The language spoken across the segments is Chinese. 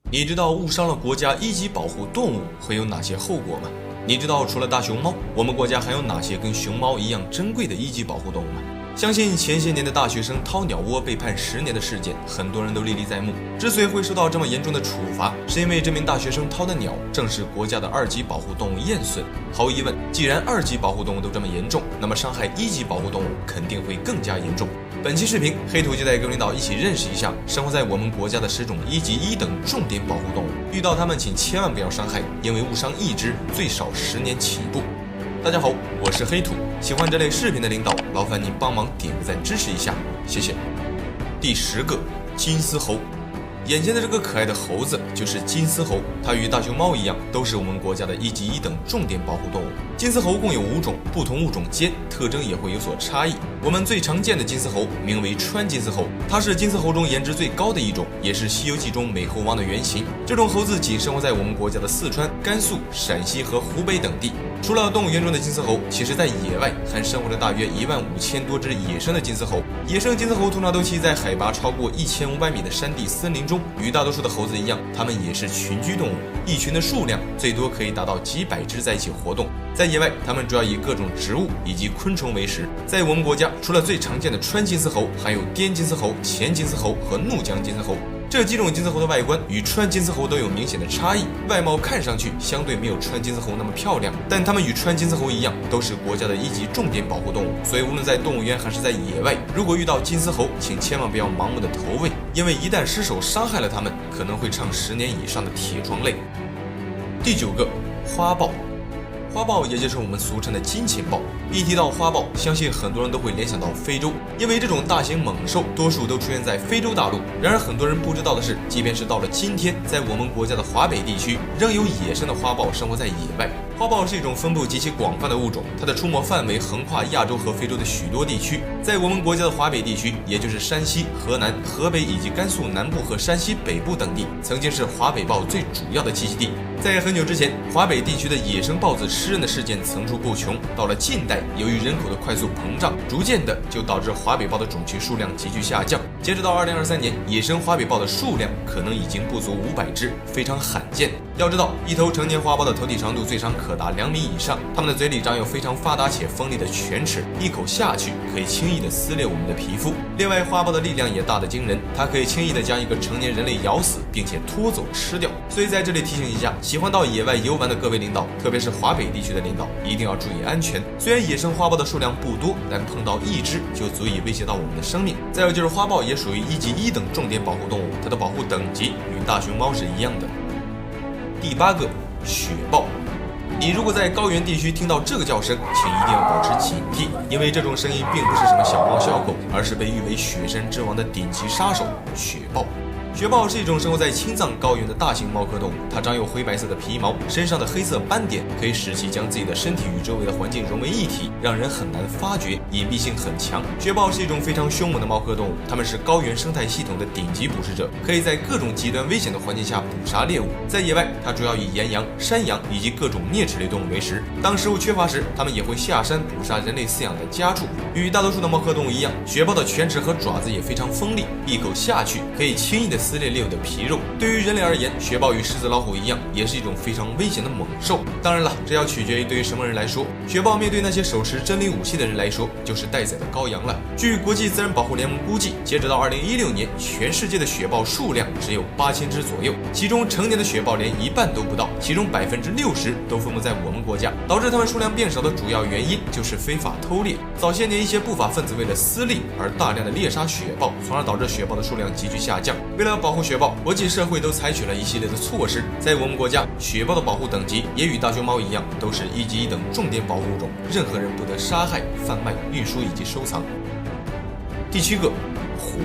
你知道误伤了国家一级保护动物会有哪些后果吗？你知道除了大熊猫，我们国家还有哪些跟熊猫一样珍贵的一级保护动物吗？相信前些年的大学生掏鸟窝被判10年的事件，很多人都历历在目。之所以会受到这么严重的处罚，是因为这名大学生掏的鸟正是国家的2级保护动物雁隼。毫无疑问，既然2级保护动物都这么严重，那么伤害1级保护动物肯定会更加严重。本期视频，黑土就带各位领导一起认识一下生活在我们国家的10种1级1等重点保护动物，遇到它们请千万不要伤害，因为误伤一只最少10年起步。大家好，我是黑土，喜欢这类视频的领导，劳烦您帮忙点个赞支持一下，谢谢。第10个，金丝猴。眼前的这个可爱的猴子就是金丝猴，它与大熊猫一样，都是我们国家的1级1等重点保护动物。金丝猴共有5种，不同物种间特征也会有所差异。我们最常见的金丝猴名为川金丝猴，它是金丝猴中颜值最高的一种，也是《西游记》中美猴王的原型。这种猴子仅生活在我们国家的四川、甘肃、陕西和湖北等地。除了动物园中的金丝猴，其实在野外还生活着大约15000多只野生的金丝猴。野生金丝猴通常都栖在海拔超过1500米的山地森林中，与大多数的猴子一样，它们也是群居动物，一群的数量最多可以达到几百只在一起活动。在野外，它们主要以各种植物以及昆虫为食。在我们国家，除了最常见的川金丝猴，还有滇金丝猴、黔金丝猴和怒江金丝猴。这几种金丝猴的外观与川金丝猴都有明显的差异，外貌看上去相对没有川金丝猴那么漂亮，但它们与川金丝猴一样，都是国家的1级重点保护动物。所以无论在动物园还是在野外，如果遇到金丝猴，请千万不要盲目的投喂，因为一旦失手伤害了它们，可能会唱10年以上的铁窗泪。第9个，花豹。花豹也就是我们俗称的金钱豹。一提到花豹，相信很多人都会联想到非洲，因为这种大型猛兽多数都出现在非洲大陆。然而很多人不知道的是，即便是到了今天，在我们国家的华北地区，仍有野生的花豹生活在野外。花豹是一种分布极其广泛的物种，它的出没范围横跨亚洲和非洲的许多地区。在我们国家的华北地区，也就是山西、河南、河北以及甘肃南部和山西北部等地，曾经是华北豹最主要的栖息地。在很久之前，华北地区的野生豹子吃人的事件层出不穷。到了近代，由于人口的快速膨胀，逐渐的就导致华北豹的种群数量急剧下降。截止到2023年，野生华北豹的数量可能已经不足500只，非常罕见。要知道，一头成年花豹的头体长度最长可达2米以上，它们的嘴里长有非常发达且锋利的犬齿，一口下去可以轻易的撕裂我们的皮肤。另外，花豹的力量也大得惊人，它可以轻易的将一个成年人类咬死，并且拖走吃掉。所以在这里提醒一下，喜欢到野外游玩的各位领导，特别是华北地区的领导，一定要注意安全。虽然野生花豹的数量不多，但碰到1只就足以威胁到我们的生命。再有就是花豹也属于1级1等重点保护动物，它的保护等级与大熊猫是一样的。第8个，雪豹。你如果在高原地区听到这个叫声，请一定要保持警惕，因为这种声音并不是什么小猫小狗，而是被誉为雪山之王的顶级杀手雪豹。雪豹是一种生活在青藏高原的大型猫科动物，它长有灰白色的皮毛，身上的黑色斑点可以使其将自己的身体与周围的环境融为一体，让人很难发觉，隐蔽性很强。雪豹是一种非常凶猛的猫科动物，它们是高原生态系统的顶级捕食者，可以在各种极端危险的环境下捕杀猎物。在野外，它主要以岩羊、山羊以及各种啮齿类动物为食。当食物缺乏时，它们也会下山捕杀人类饲养的家畜。与大多数的猫科动物一样，雪豹的犬齿和爪子也非常锋利，一口下去可以轻易的撕裂猎物的皮肉。对于人类而言，雪豹与狮子、老虎一样，也是一种非常危险的猛兽。当然了，这要取决于对于什么人来说。雪豹面对那些手持真理武器的人来说，就是待宰的羔羊了。据国际自然保护联盟估计，截止到2016年，全世界的雪豹数量只有8000只左右，其中成年的雪豹连一半都不到，其中60%都分布在我们国家。导致它们数量变少的主要原因就是非法偷猎。早些年，一些不法分子为了私利而大量的猎杀雪豹，从而导致雪豹的数量急剧下降。为了保护雪豹，国际社会都采取了一系列的措施。在我们国家，雪豹的保护等级也与大熊猫一样，都是1级1等重点保护物种，任何人不得杀害、贩卖、运输以及收藏。第7个，虎。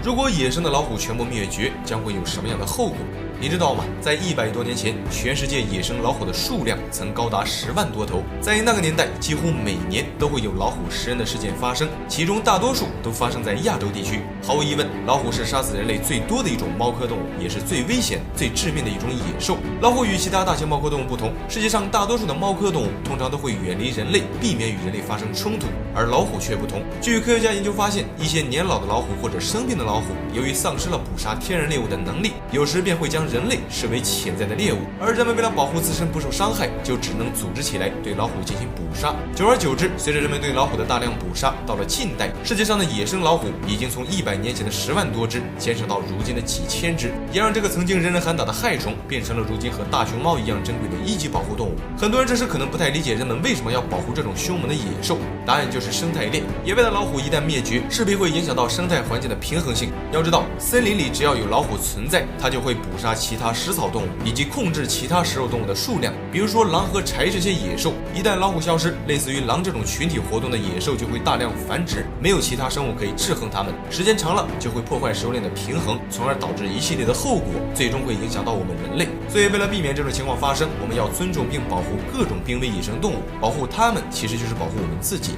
如果野生的老虎全部灭绝，将会有什么样的后果？你知道吗？在100多年前，全世界野生老虎的数量曾高达10万多头。在那个年代，几乎每年都会有老虎食人的事件发生，其中大多数都发生在亚洲地区。毫无疑问，老虎是杀死人类最多的一种猫科动物，也是最危险、最致命的一种野兽。老虎与其他大型猫科动物不同，世界上大多数的猫科动物通常都会远离人类，避免与人类发生冲突，而老虎却不同。据科学家研究发现，一些年老的老虎或者生病的老虎，由于丧失了捕杀天然猎物的能力，有时便会将将人类视为潜在的猎物，而人们为了保护自身不受伤害，就只能组织起来对老虎进行捕杀。久而久之，随着人们对老虎的大量捕杀，到了近代，世界上的野生老虎已经从100年前的10万多只减少到如今的几千只，也让这个曾经人人喊打的害虫变成了如今和大熊猫一样珍贵的1级保护动物。很多人这时可能不太理解人们为什么要保护这种凶猛的野兽，答案就是生态链。野外的老虎一旦灭绝，势必会影响到生态环境的平衡性。要知道，森林里只要有老虎存在，它就会捕杀其他食草动物，以及控制其他食肉动物的数量。比如说狼和豺这些野兽，一旦老虎消失，类似于狼这种群体活动的野兽就会大量繁殖，没有其他生物可以制衡它们，时间长了就会破坏食物链的平衡，从而导致一系列的后果，最终会影响到我们人类。所以为了避免这种情况发生，我们要尊重并保护各种濒危野生动物，保护它们其实就是保护我们自己。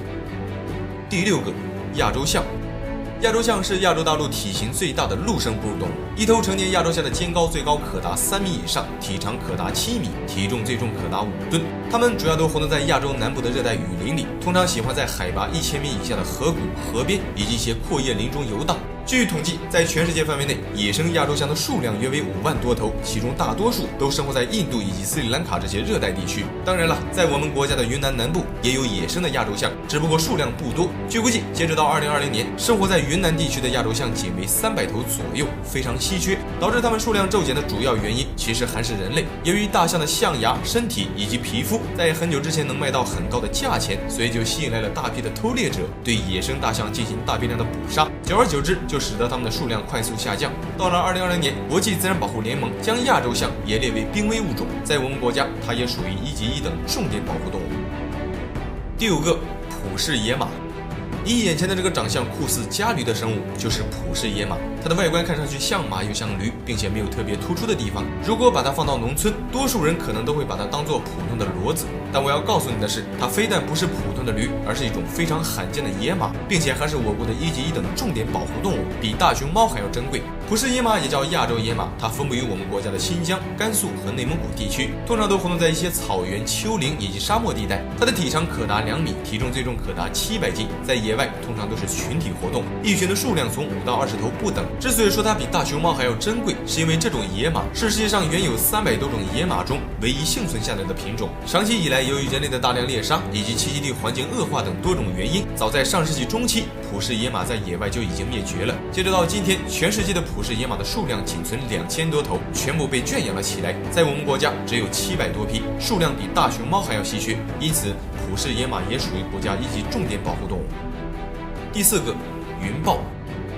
第6个，亚洲象。亚洲象是亚洲大陆体型最大的陆生哺乳动物，一头成年亚洲象的肩高最高可达3米以上，体长可达7米，体重最重可达5吨。它们主要都活动在亚洲南部的热带雨林里，通常喜欢在海拔1000米以下的河谷、河边以及一些阔叶林中游荡。据统计，在全世界范围内，野生亚洲象的数量约为5万多头，其中大多数都生活在印度以及斯里兰卡这些热带地区。当然了，在我们国家的云南南部也有野生的亚洲象，只不过数量不多。据估计，截止到2020年，生活在云南地区的亚洲象仅为300头左右，非常稀缺。导致它们数量骤减的主要原因，其实还是人类。由于大象的象牙、身体以及皮肤在很久之前能卖到很高的价钱，所以就吸引来了大批的偷猎者，对野生大象进行大批量的捕杀。久而久之，就使得它们的数量快速下降。到了2020年，国际自然保护联盟将亚洲象也列为濒危物种，在我们国家，它也属于1级1等重点保护动物。第5个，普氏野马。你眼前的这个长相酷似家驴的生物就是普氏野马，它的外观看上去像马又像驴，并且没有特别突出的地方。如果把它放到农村，多数人可能都会把它当做普通的骡子。但我要告诉你的是，它非但不是普通的驴，而是一种非常罕见的野马，并且还是我国的1级1等重点保护动物，比大熊猫还要珍贵。普氏野马也叫亚洲野马，它分布于我们国家的新疆、甘肃和内蒙古地区，通常都活动在一些草原、丘陵以及沙漠地带。它的体长可达2米，体重最重可达700斤，在野外通常都是群体活动，一群的数量从5到20头不等。之所以说它比大熊猫还要珍贵，是因为这种野马是世界上原有300多种野马中唯一幸存下来的品种。长期以来，由于人类的大量猎杀以及栖息地环境恶化等多种原因，早在上世纪中期，普氏野马在野外就已经灭绝了。截止到今天，全世界的普氏野马的数量仅存2000多头，全部被圈养了起来。在我们国家只有700多匹，数量比大熊猫还要稀缺，因此普氏野马也属于国家1级重点保护动物。第4个，云豹。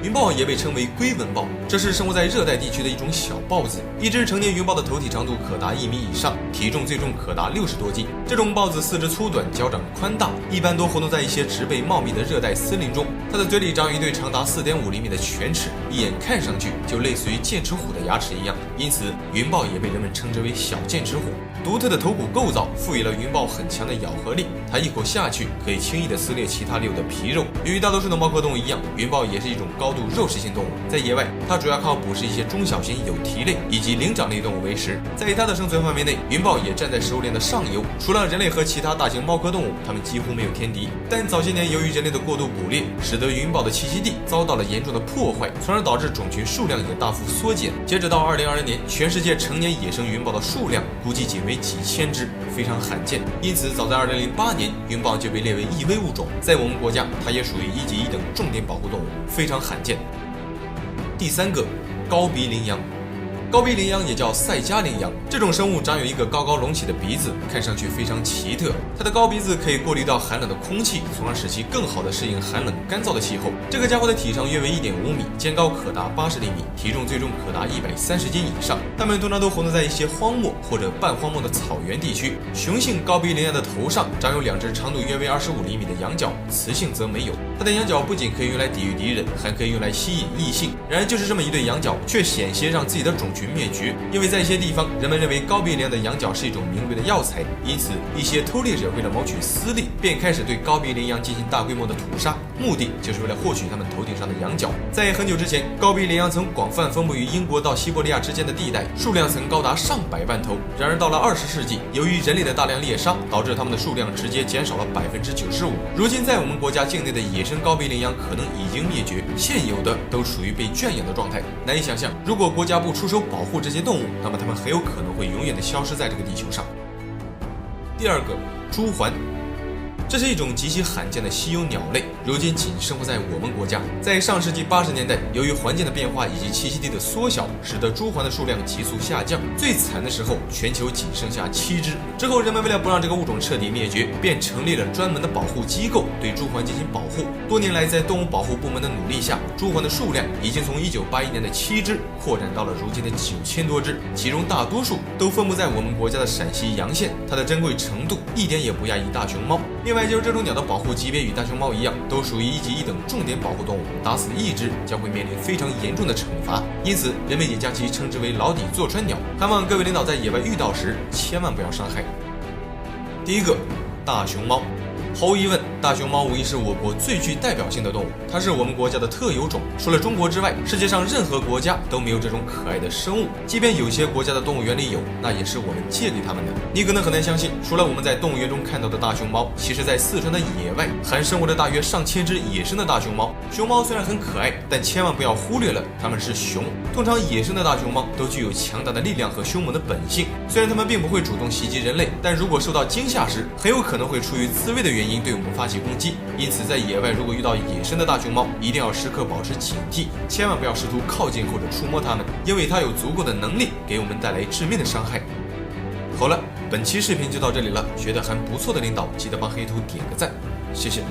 云豹也被称为龟纹豹，这是生活在热带地区的一种小豹子。一只成年云豹的头体长度可达1米以上，体重最重可达60多斤。这种豹子四肢粗短，脚掌宽大，一般都活动在一些植被茂密的热带森林中。它的嘴里长有一对长达4.5厘米的犬齿，一眼看上去就类似于剑齿虎的牙齿一样，因此云豹也被人们称之为小剑齿虎。独特的头骨构造赋予了云豹很强的咬合力，它一口下去可以轻易地撕裂其他猎物的皮肉。由于大多数的猫科动物一样，云豹也是一种高度肉食性动物，在野外它主要靠捕食一些中小型有蹄类以及灵长类动物为食。在它的生存范围内，云豹也站在食物链的上游，除了人类和其他大型猫科动物，它们几乎没有天敌。但早些年由于人类的过度捕猎，使得云豹的栖息地遭到了严重的破坏，从而导致种群数量也大幅缩减。截止到2020年，全世界成年野生云豹的数量估计仅为几千只，非常罕见。因此早在2008年，云豹就被列为易危物种，在我们国家它也属于1级1等重点保护动物，非常罕见。第3个，高鼻羚羊。高鼻羚羊也叫塞加羚羊，这种生物长有一个高高隆起的鼻子，看上去非常奇特。它的高鼻子可以过滤到寒冷的空气，从而使其更好地适应寒冷干燥的气候。这个家伙的体长约为1.5米，肩高可达80厘米，体重最重可达130斤以上。它们通常都活动在一些荒漠或者半荒漠的草原地区。雄性高鼻羚羊的头上长有2只长度约为25厘米的羊角，雌性则没有。它的羊角不仅可以用来抵御敌人，还可以用来吸引异性。然而就是这么一对羊角，却险些让自己的种群灭绝。因为在一些地方，人们认为高鼻羚羊的羊角是一种名贵的药材，因此一些偷猎者为了谋取私利，便开始对高鼻羚羊进行大规模的屠杀，目的就是为了获取它们头顶上的羊角。在很久之前，高鼻羚羊曾广泛分布于英国到西伯利亚之间的地带，数量曾高达上百万头。然而到了20世纪，由于人类的大量猎杀，导致它们的数量直接减少了95%。如今在我们国家境内的野生高鼻羚羊可能已经灭绝，现有的都属于被圈养的状态。难以想象，如果国家不出手保护这些动物，那么它们很有可能会永远的消失在这个地球上。第二个，朱鹮。这是一种极其罕见的稀有鸟类，如今仅生活在我们国家。在上世纪80年代，由于环境的变化以及栖息地的缩小，使得朱鹮的数量急速下降。最惨的时候，全球仅剩下7只。之后，人们为了不让这个物种彻底灭绝，便成立了专门的保护机构，对朱鹮进行保护。多年来，在动物保护部门的努力下，朱鹮的数量已经从1981年的7只扩展到了如今的9000多只，其中大多数都分布在我们国家的陕西洋县。它的珍贵程度一点也不亚于大熊猫。另外，就是这种鸟的保护级别与大熊猫一样，都属于1级1等重点保护动物，打死1只将会面临非常严重的惩罚，因此人们也将其称之为牢底坐穿鸟。盼望各位领导在野外遇到时，千万不要伤害。第一个，大熊猫。毫无疑问，大熊猫无疑是我国最具代表性的动物，它是我们国家的特有种。除了中国之外，世界上任何国家都没有这种可爱的生物。即便有些国家的动物园里有，那也是我们借给他们的。你可能很难相信，除了我们在动物园中看到的大熊猫，其实在四川的野外还生活着大约上千只野生的大熊猫。熊猫虽然很可爱，但千万不要忽略了它们是熊。通常野生的大熊猫都具有强大的力量和凶猛的本性，虽然它们并不会主动袭击人类，但如果受到惊吓时，很有可能会出于自卫的原因对我们发起攻击。因此在野外如果遇到野生的大熊猫，一定要时刻保持警惕，千万不要试图靠近或者触摸它们，因为它有足够的能力给我们带来致命的伤害。好了，本期视频就到这里了，觉得还不错的领导记得帮黑兔点个赞，谢谢。